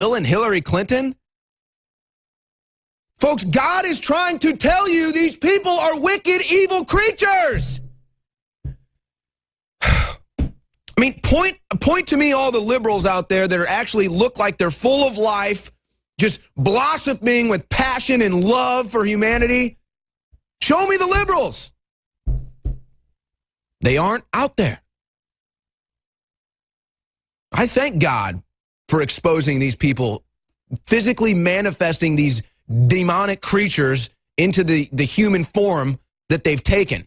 Bill and Hillary Clinton? Folks, God is trying to tell you these people are wicked, evil creatures. I mean, point to me all the liberals out there that are actually look like they're full of life, just blossoming with passion and love for humanity. Show me the liberals. They aren't out there. I thank God for exposing these people, physically manifesting these demonic creatures into the human form that they've taken.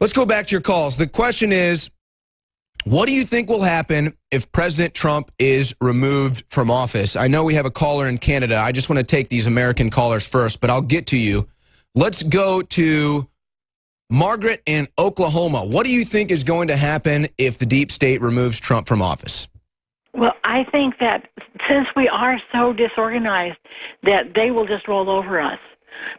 Let's go back to your calls. The question is, what do you think will happen if President Trump is removed from office? I know we have a caller in Canada. I just want to take these American callers first, but I'll get to you. Let's go to Margaret in Oklahoma. What do you think is going to happen if the deep state removes Trump from office? Well, I think that since we are so disorganized, that they will just roll over us.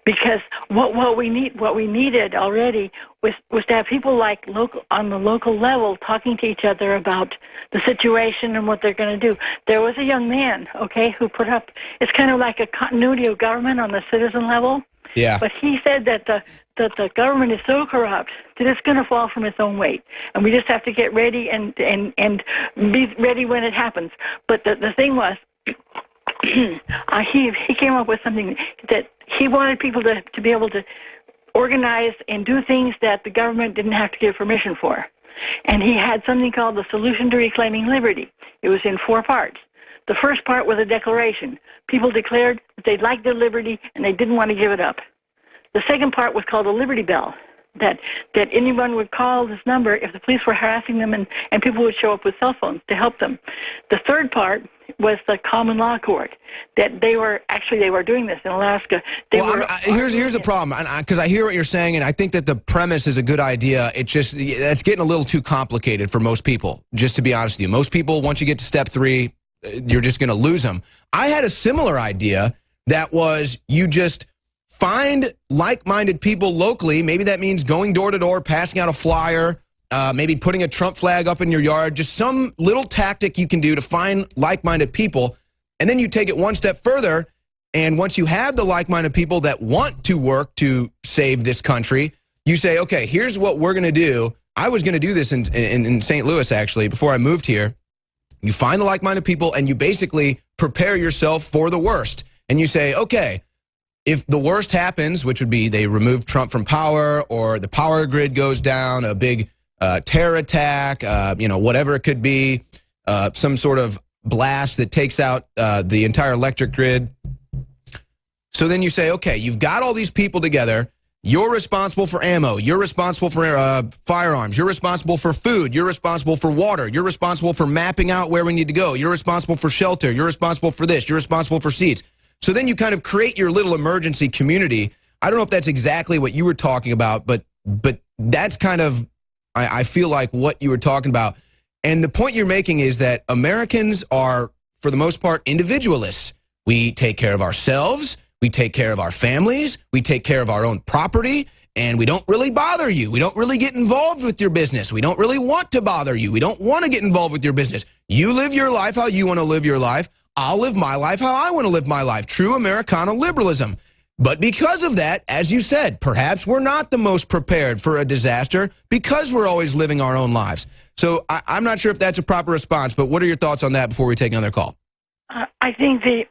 Because what we needed already was to have people like on the local level talking to each other about the situation and what they're going to do. There was a young man, okay, who put up, it's kind of like a continuity of government on the citizen level. Yeah. But he said that the government is so corrupt that it's going to fall from its own weight, and we just have to get ready and be ready when it happens. But the thing was, he came up with something that he wanted people to be able to organize and do things that the government didn't have to give permission for. And he had something called the Solution to Reclaiming Liberty. It was in 4 parts. The first part was a declaration. People declared that they liked their liberty and they didn't want to give it up. The second part was called a Liberty Bell, that anyone would call this number if the police were harassing them, and people would show up with cell phones to help them. The third part was the common law court, that they were doing this in Alaska. Here's the problem, because I hear what you're saying, and I think that the premise is a good idea. That's getting a little too complicated for most people, just to be honest with you. Most people, once you get to step 3, you're just going to lose them. I had a similar idea that was you just find like-minded people locally. Maybe that means going door to door, passing out a flyer, maybe putting a Trump flag up in your yard, just some little tactic you can do to find like-minded people. And then you take it one step further, and once you have the like-minded people that want to work to save this country, you say, okay, here's what we're going to do. I was going to do this in St. Louis, actually, before I moved here. You find the like-minded people, and you basically prepare yourself for the worst. And you say, okay, if the worst happens, which would be they remove Trump from power, or the power grid goes down, a big terror attack, whatever it could be, some sort of blast that takes out the entire electric grid. So then you say, okay, you've got all these people together. You're responsible for ammo. You're responsible for firearms. You're responsible for food. You're responsible for water. You're responsible for mapping out where we need to go. You're responsible for shelter. You're responsible for this. You're responsible for seats. So then you kind of create your little emergency community. I don't know if that's exactly what you were talking about, but that's kind of, I feel like, what you were talking about. And the point you're making is that Americans are, for the most part, individualists. We take care of ourselves. We take care of our families. We take care of our own property. And we don't really bother you. We don't really get involved with your business. We don't really want to bother you. We don't want to get involved with your business. You live your life how you want to live your life. I'll live my life how I want to live my life. True Americana liberalism. But because of that, as you said, perhaps we're not the most prepared for a disaster because we're always living our own lives. So I'm not sure if that's a proper response, but what are your thoughts on that before we take another call? I think the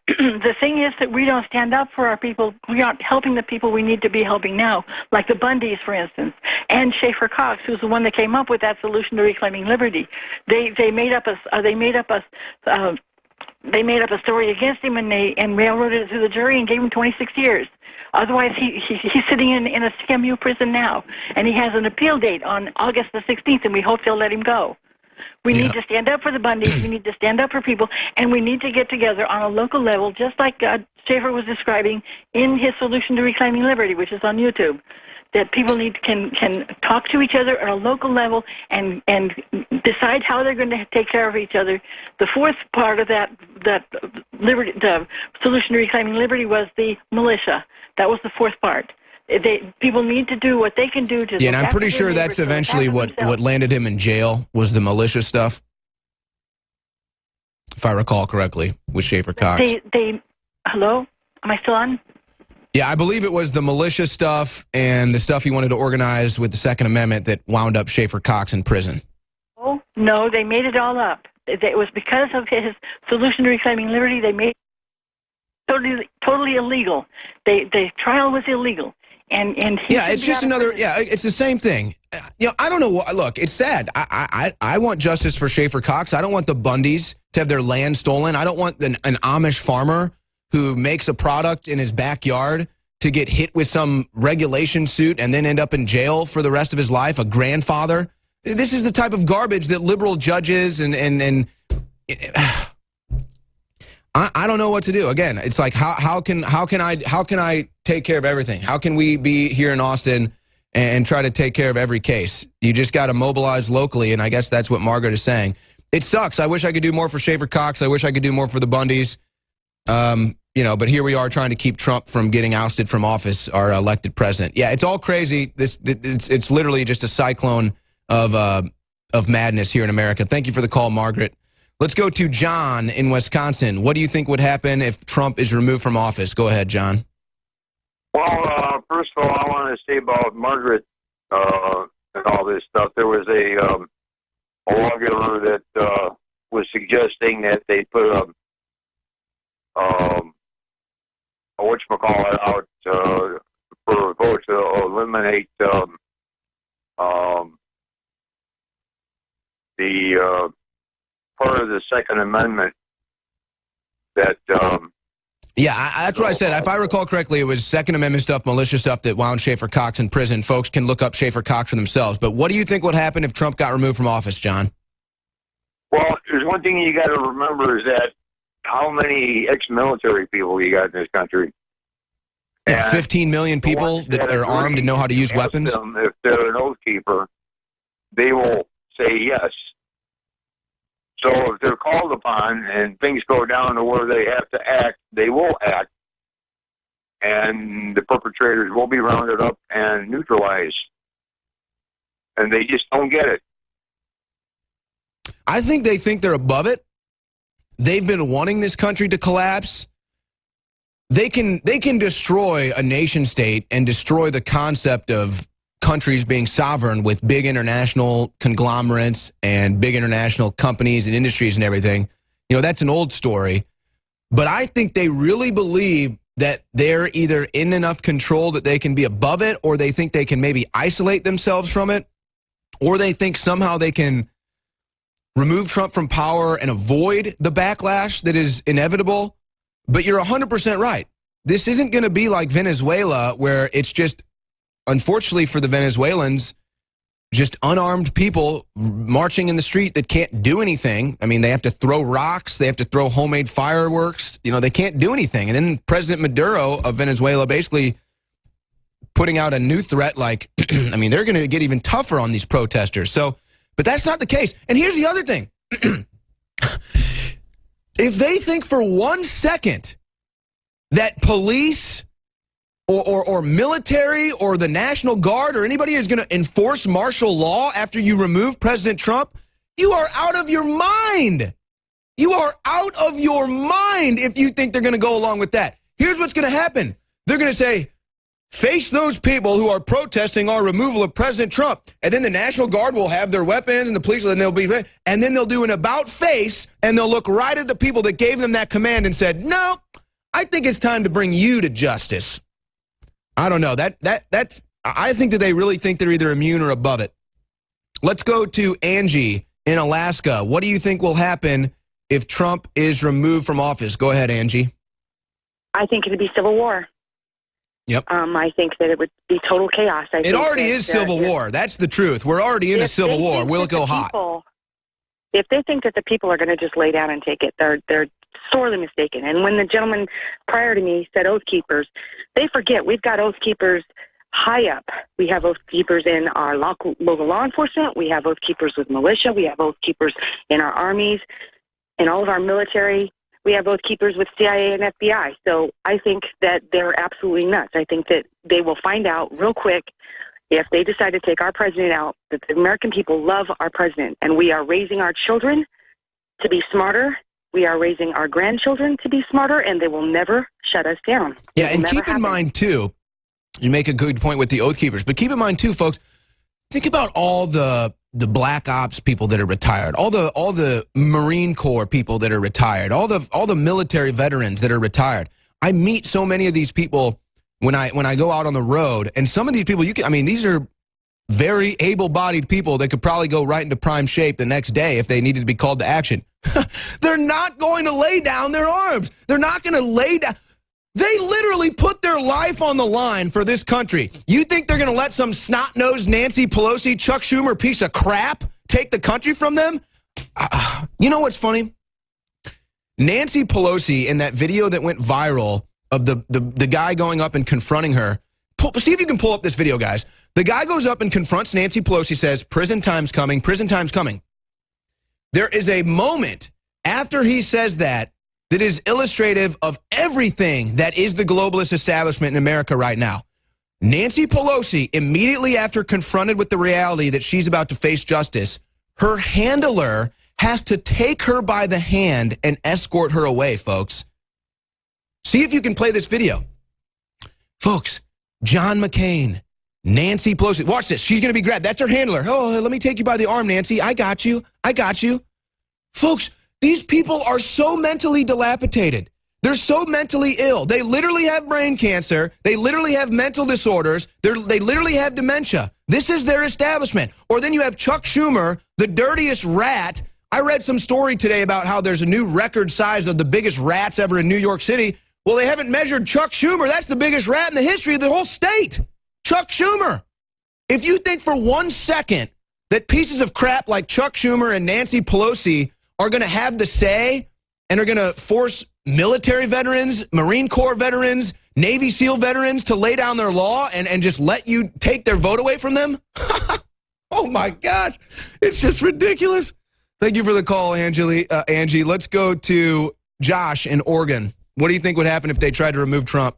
thing is that we don't stand up for our people. We aren't helping the people we need to be helping now, like the Bundys, for instance, and Schaeffer Cox, who's the one that came up with that Solution to Reclaiming Liberty. They made up a story against him, and railroaded it through the jury and gave him 26 years. Otherwise, he's sitting in a CMU prison now, and he has an appeal date on August the 16th, and we hope they'll let him go. We need to stand up for the Bundys. We need to stand up for people, and we need to get together on a local level, just like Schaeffer was describing in his Solution to Reclaiming Liberty, which is on YouTube. That people can talk to each other at a local level and decide how they're going to take care of each other. The fourth part of that liberty, the Solution to Reclaiming Liberty, was the militia. That was the fourth part. People need to do what they can do to. Yeah, and I'm pretty sure that's eventually what landed him in jail, was the militia stuff. if I recall correctly, with Schaeffer Cox. Hello? Am I still on? Yeah, I believe it was the militia stuff and the stuff he wanted to organize with the Second Amendment that wound up Schaeffer Cox in prison. Oh, no, they made it all up. It was because of his solution to reclaiming liberty. They made it totally illegal. The trial was illegal. And yeah, it's just another. Yeah, it's the same thing. I don't know. Look, it's sad. I want justice for Schaeffer Cox. I don't want the Bundys to have their land stolen. I don't want an Amish farmer who makes a product in his backyard to get hit with some regulation suit and then end up in jail for the rest of his life. A grandfather. This is the type of garbage that liberal judges and I don't know what to do. Again, it's like how can I take care of everything? How can we be here in Austin and try to take care of every case? You just got to mobilize locally, and I guess that's what Margaret is saying. It sucks. I wish I could do more for Schaeffer Cox. I wish I could do more for the Bundys. But here we are trying to keep Trump from getting ousted from office, our elected president. Yeah, it's all crazy. It's literally just a cyclone of madness here in America. Thank you for the call, Margaret. Let's go to John in Wisconsin. What do you think would happen if Trump is removed from office? Go ahead, John. Well, first of all, I want to say about Margaret and all this stuff. There was a lawgiver that was suggesting that they put a whatchamacallit out for a vote to eliminate the part of the Second Amendment that that's what I said. If I recall correctly, it was Second Amendment stuff, militia stuff that wound Schaeffer Cox in prison. Folks can look up Schaeffer Cox for themselves. But what do you think would happen if Trump got removed from office, John? Well, there's one thing you got to remember is that how many ex-military people you got in this country? And 15 million people that are armed and know how to use weapons? If they're an oath keeper, they will say yes. So if they're called upon and things go down to where they have to act, they will act. And the perpetrators will be rounded up and neutralized. And they just don't get it. I think they think they're above it. They've been wanting this country to collapse. They can destroy a nation state and destroy the concept of countries being sovereign with big international conglomerates and big international companies and industries and everything. That's an old story. But I think they really believe that they're either in enough control that they can be above it, or they think they can maybe isolate themselves from it, or they think somehow they can remove Trump from power and avoid the backlash that is inevitable. But you're 100% right. This isn't going to be like Venezuela, where it's just, unfortunately for the Venezuelans, just unarmed people marching in the street that can't do anything. I mean, they have to throw rocks. They have to throw homemade fireworks. They can't do anything. And then President Maduro of Venezuela basically putting out a new threat like, I mean, they're going to get even tougher on these protesters. But that's not the case. And here's the other thing. If they think for 1 second that police or military or the National Guard or anybody is going to enforce martial law after you remove President Trump, you are out of your mind. You are out of your mind if you think they're going to go along with that. Here's what's going to happen. They're going to say, face those people who are protesting our removal of President Trump. And then the National Guard will have their weapons and the police, and then they'll do an about face, and they'll look right at the people that gave them that command and said, no, I think it's time to bring you to justice. I don't know. I think that they really think they're either immune or above it. Let's go to Angie in Alaska. What do you think will happen if Trump is removed from office? Go ahead, Angie. I think it would be civil war. Yep. I think that it would be total chaos. It already is civil war. That's the truth. We're already in a civil war. Will it go hot? If they think that the people are going to just lay down and take it, they're sorely mistaken. And when the gentleman prior to me said oath keepers, they forget we've got oath keepers high up. We have oath keepers in our local law enforcement. We have oath keepers with militia. We have oath keepers in our armies, in all of our military. We have oath keepers with CIA and FBI. So I think that they're absolutely nuts. I think that they will find out real quick if they decide to take our president out, that the American people love our president, and we are raising our children to be smarter We are raising our grandchildren to be smarter, and they will never shut us down. Yeah, and keep in mind, too, you make a good point with the Oath Keepers, but keep in mind, too, folks, think about all the Black Ops people that are retired, all the Marine Corps people that are retired, all the military veterans that are retired. I meet so many of these people when I go out on the road, and some of these people, these are very able-bodied people that could probably go right into prime shape the next day if they needed to be called to action. They're not going to lay down their arms. They're not going to lay down. They literally put their life on the line for this country. You think they're going to let some snot-nosed Nancy Pelosi, Chuck Schumer piece of crap take the country from them? You know what's funny? Nancy Pelosi, in that video that went viral of the guy going up and confronting her, see if you can pull up this video, guys. The guy goes up and confronts Nancy Pelosi, says, prison time's coming, prison time's coming. There is a moment after he says that is illustrative of everything that is the globalist establishment in America right now. Nancy Pelosi, immediately after confronted with the reality that she's about to face justice, her handler has to take her by the hand and escort her away, folks. See if you can play this video. Folks, John McCain, Nancy Pelosi, watch this. She's going to be grabbed. That's her handler. Oh, let me take you by the arm, Nancy. I got you. I got you. Folks, these people are so mentally dilapidated. They're so mentally ill. They literally have brain cancer. They literally have mental disorders. They literally have dementia. This is their establishment. Or then you have Chuck Schumer, the dirtiest rat. I read some story today about how there's a new record size of the biggest rats ever in New York City. Well, they haven't measured Chuck Schumer. That's the biggest rat in the history of the whole state. Chuck Schumer. If you think for 1 second that pieces of crap like Chuck Schumer and Nancy Pelosi are going to have the say and are going to force military veterans, Marine Corps veterans, Navy SEAL veterans to lay down their law and just let you take their vote away from them? Oh, my gosh. It's just ridiculous. Thank you for the call, Angie. Let's go to Josh in Oregon. What do you think would happen if they tried to remove Trump?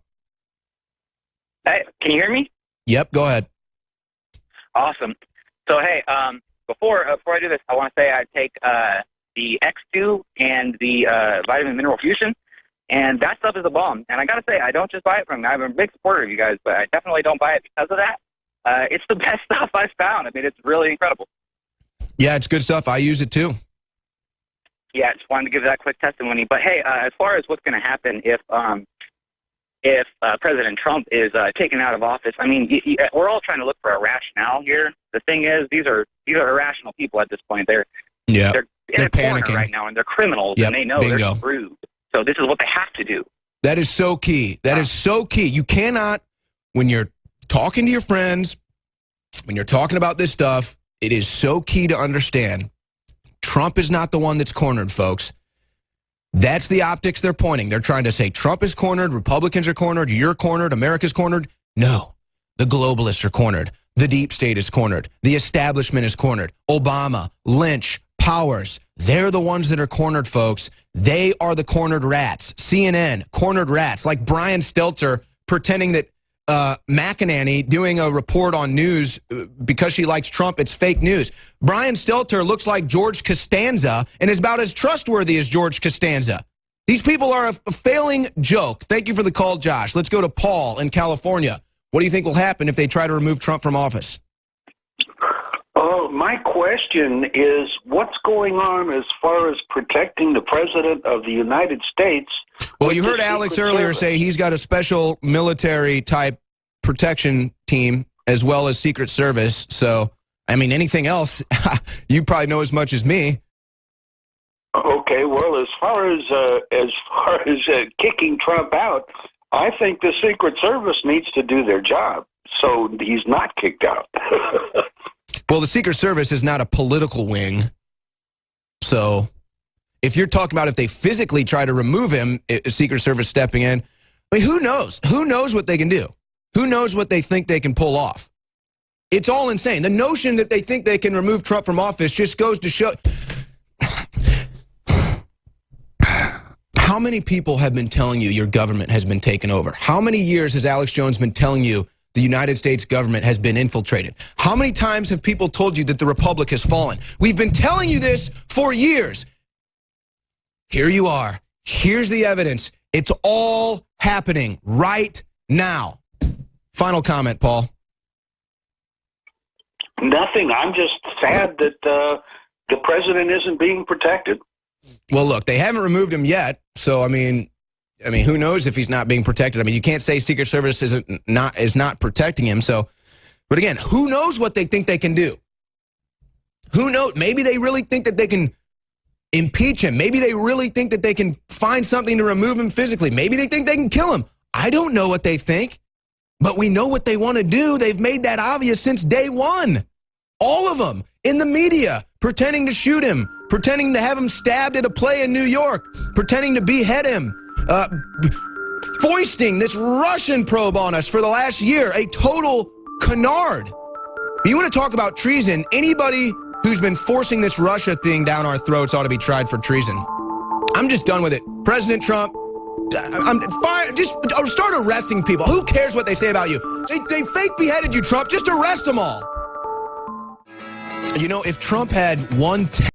Hey, can you hear me? Yep, go ahead. Awesome. So, hey, before I do this, I want to say I take the X2 and the vitamin mineral fusion, and that stuff is a bomb. And I got to say, I don't just buy it from you. I'm a big supporter of you guys, but I definitely don't buy it because of that. It's the best stuff I've found. I mean, it's really incredible. Yeah, it's good stuff. I use it too. Yeah, just wanted to give that quick testimony. But hey, as far as what's going to happen if President Trump is taken out of office, I mean, we're all trying to look for a rationale here. The thing is, these are irrational people at this point. They're in a corner panicking right now, and they're criminals, Yep, and they know bingo. they're screwed. So this is what they have to do. That is so key. That is so key. You cannot, when you're talking to your friends, when you're talking about this stuff, it is so key to understand Trump is not the one that's cornered, folks. That's the optics they're pointing. They're trying to say Trump is cornered, Republicans are cornered, you're cornered, America's cornered. No, the globalists are cornered. The deep state is cornered. The establishment is cornered. Obama, Lynch, Powers, they're the ones that are cornered, folks. They are the cornered rats. CNN, cornered rats, like Brian Stelter pretending that McEnany doing a report on news because she likes Trump, it's fake news. Brian Stelter looks like George Costanza and is about as trustworthy as George Costanza. These people are a failing joke. Thank you for the call, Josh. Let's go to Paul in California. What do you think will happen if they try to remove Trump from office? My question is, what's going on as far as protecting the President of the United States? Well, you heard Alex earlier say he's got a special military-type protection team as well as Secret Service. So, I mean, anything else, you probably know as much as me. Okay, well, as far as kicking Trump out, I think the Secret Service needs to do their job, so he's not kicked out. Well, the Secret Service is not a political wing. So if you're talking about if they physically try to remove him, Secret Service stepping in, I mean, who knows? Who knows what they can do? Who knows what they think they can pull off? It's all insane. The notion that they think they can remove Trump from office just goes to show. How many people have been telling you your government has been taken over? How many years has Alex Jones been telling you the United States government has been infiltrated? How many times have people told you that the republic has fallen? We've been telling you this for years. here you are. Here's the evidence. It's all happening right now. Final comment, Paul. Nothing. I'm just sad that the president isn't being protected. Well, look, they haven't removed him yet, so I mean, who knows if he's not being protected? I mean, you can't say Secret Service is not protecting him. So, but again, who knows what they think they can do? Who knows? Maybe they really think that they can impeach him. Maybe they really think that they can find something to remove him physically. Maybe they think they can kill him. I don't know what they think, but we know what they want to do. They've made that obvious since day one. All of them in the media, pretending to shoot him, pretending to have him stabbed at a play in New York, pretending to behead him, foisting this Russian probe on us for the last year, a total canard. You want to talk about treason? Anybody who's been forcing this Russia thing down our throats ought to be tried for treason. I'm just done with it. President Trump, just start arresting people. Who cares what they say about you? They fake beheaded you, Trump. Just arrest them all. You know, if Trump had one